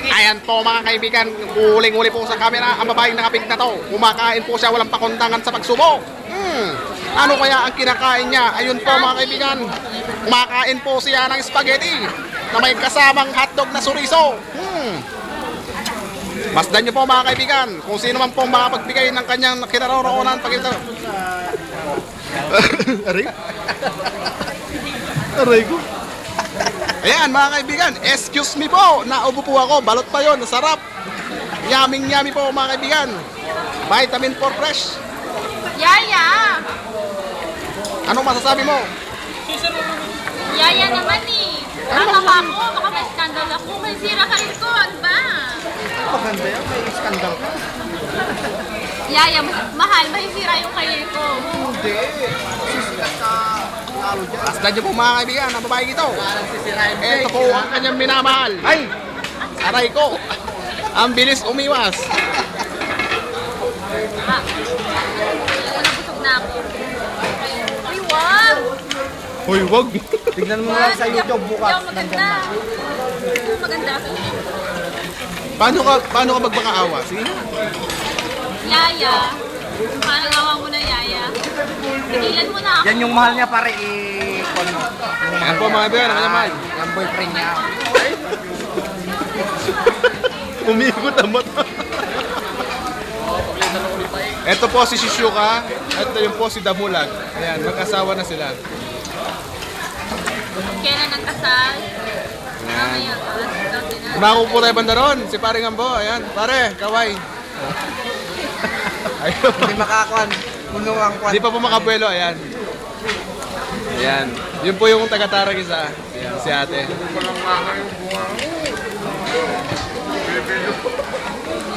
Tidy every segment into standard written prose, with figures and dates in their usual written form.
Ayan po mga kaibigan, uling-uli po sa camera ang babaeng nakapig na to. Kumakain po siya, walang pakundangan sa pagsubok. Ano kaya ang kinakain niya? Ayun po mga kaibigan, kumakain po siya ng spaghetti na may kasamang hotdog na suriso. Masdan niyo po mga kaibigan kung sino man po makapagbigay ng kanyang kinaroroonan pagkita. Aray? Aray ko. Ayan mga kaibigan, excuse me po, naubo po ako, balot pa yon, sarap. Yummy po mga kaibigan. Vitamin 4 fresh. Yaya! Anong masasabi mo? Yaya naman eh. Tataka ako, baka may skandal ako. May sira ka rin ko, ano ba? Maganda yan, may skandal ka. Yaya, mahal, may sira yung karir ko. Hindi. Sisikat ka lalo dyan. Masdan niyo po mga kaibigan, ang babae ito. Ito po ang kanyang minamahal. Ay! Aray ko! Ang bilis umiwas. Ah, nabusog na ako. Uy, wag! Hoy, wag! Tignan mo lang sa YouTube bukas. Hindi ako maganda. Hindi ako maganda. Paano ka magmakaawa? Sige. Yaya, parang awa mo na, Yaya. Tigilan mo na ako. Yan yung mahal niya pare i-con mo. Ayan po mga kaibigan, ang naman. Yung boyfriend niya. Umiikot ang mata. Ito po si Shishuka. Ito yung po si Damulag. Ayan, mag-asawa na sila. Kailan ang kasal? Mamaya. Kumako po tayo banda ron. Si paring Ambo. Ayan, pare, kaway. Ayun. Hindi makakuan. Puno ang kwan. Hindi pa po makabuelo. Ayan. Ayan. Yun po yung taga-Tarag isa. Ayan, si ate.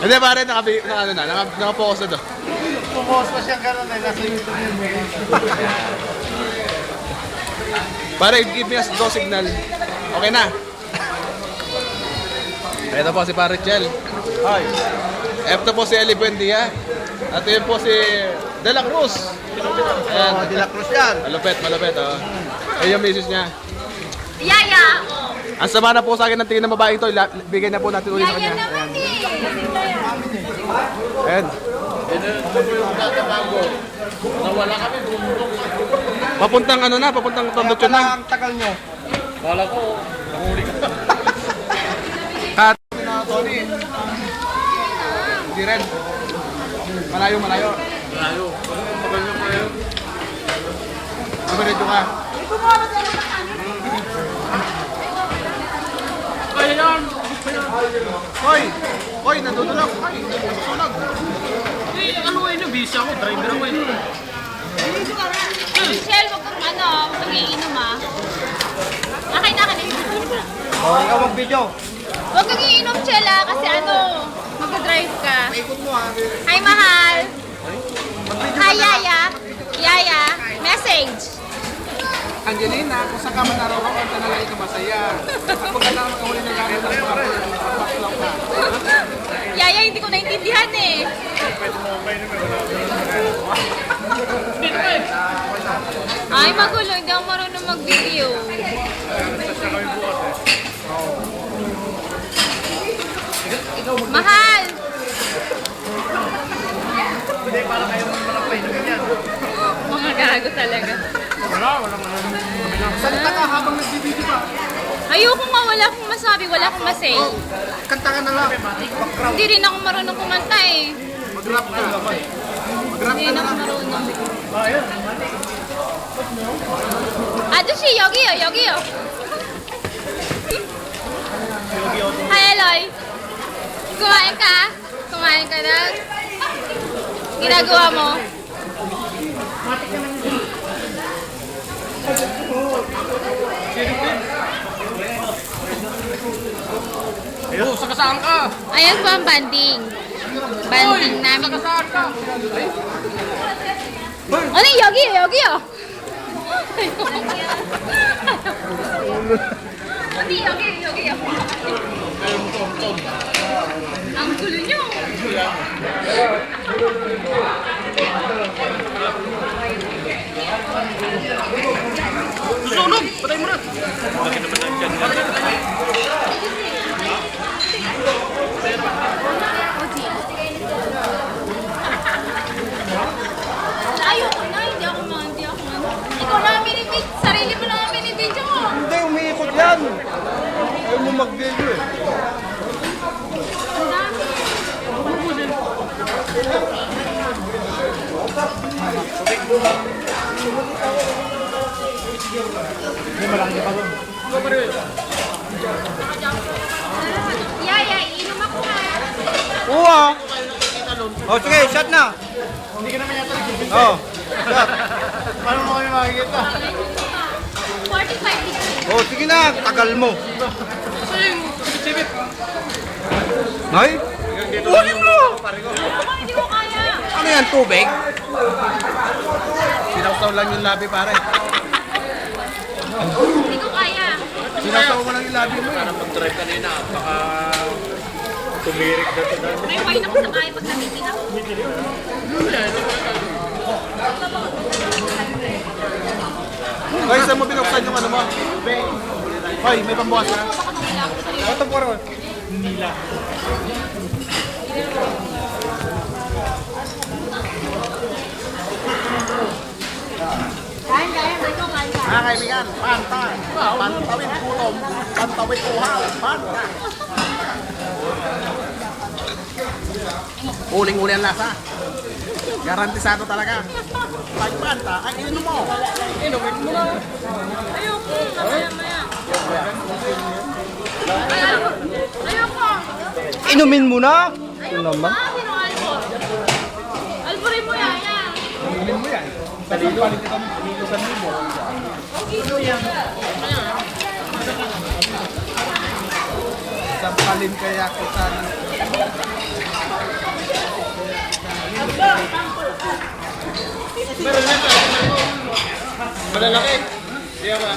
Hindi pare, naka-focus na to. Pumos pa siyang gano'n eh. Nasa YouTube yun. Pare, give me a go signal. Okay na. Ito po si Pare Chel. Hi. Ito po si Eli Buendia. At yun po si De La Cruz. Ayan. De La Cruz yan. Malupit. Oh. Ayun yung misis niya. Yaya! Ang sama na po sa akin ng tingin ng babae ito. Bigay na po natin ulit sa Yaya kanya. naman eh! Ayan. Papuntang ano na, papuntang Tondotyon na. Ang tagal nyo. At Tony. Hindi rin. Malayo. Dumiretso ka. Hoy, nandudulog. Hoy, nasusunog. Michelle, wag kang iinom ah. Akin na. Oh, ikaw mag-video. Huwag kang iinom, Chel ah, kasi mag-drive ka. Hi, mahal. Hi, Yaya. Yaya, message. Angelina, kung saan ka man naraw ka na lang ikaw masaya. At huwag ka lang makahuli na gamit ng mga paklaw ka. Yaya, hindi ko naintindihan eh. Ay, magulo. Hindi ako marunong mag-video. Mahal! Mga gago talaga. Salita ka habang nagbibideo ka. Ayoko nga, wala akong masabi, wala akong masay. Kanta ka na lang. Hindi rin ako marunong kumanta eh. Mag-rap ka. Hindi rin ako marunong. 아저씨 여기요. Hi, Eloy. Kumain ka na? Ginagawa mo? Oh, sakasaan ka. Ayan po ang banding. Banding namin. Sakasaan ka. Ano, 여기요. Hindi, 여기요. Ang gulo nyo. Susunog! Patay mo na! Bakit naman nandiyan? mo mag-video eh. Ang dami. Yaya, iinom ako ha. Oo. Oh, sige, shot na. Hindi ka naman yata nag-video. Oh, shot. Paano mo kami makikita? 45 degrees. Oh, sige na, tagal mo. Ay? Kunin mo! Ako, hindi ko kaya. Ano yan, tubig? Sinawsaw lang yung labi pare. Hindi ko kaya. Sinawsaw mo lang yung labi mo. May wine ako sa bahay pag namitin ako. Hoy, saan mo binuksan yung ano mo? Hoy, may pambukas ka. Baka mamila ako sa sarili. Ito po rin. Kain, ito, kain. Mga kaibigan, panta. Pantawid gutom. Pantawid uhaw. Panta. Uling-uli ang lasa. Garantisado talaga. Pag panta, ay inom mo. Inumin mo na. Ayoko, mamaya-maya. Ayoko. Inumin mo na. Ayoko pa, sino Albor? Alborin mo yaya. Inumin mo yan. Talilo. Palitan mo. Sampalin kaya kita ng... Malalaki. Di ba?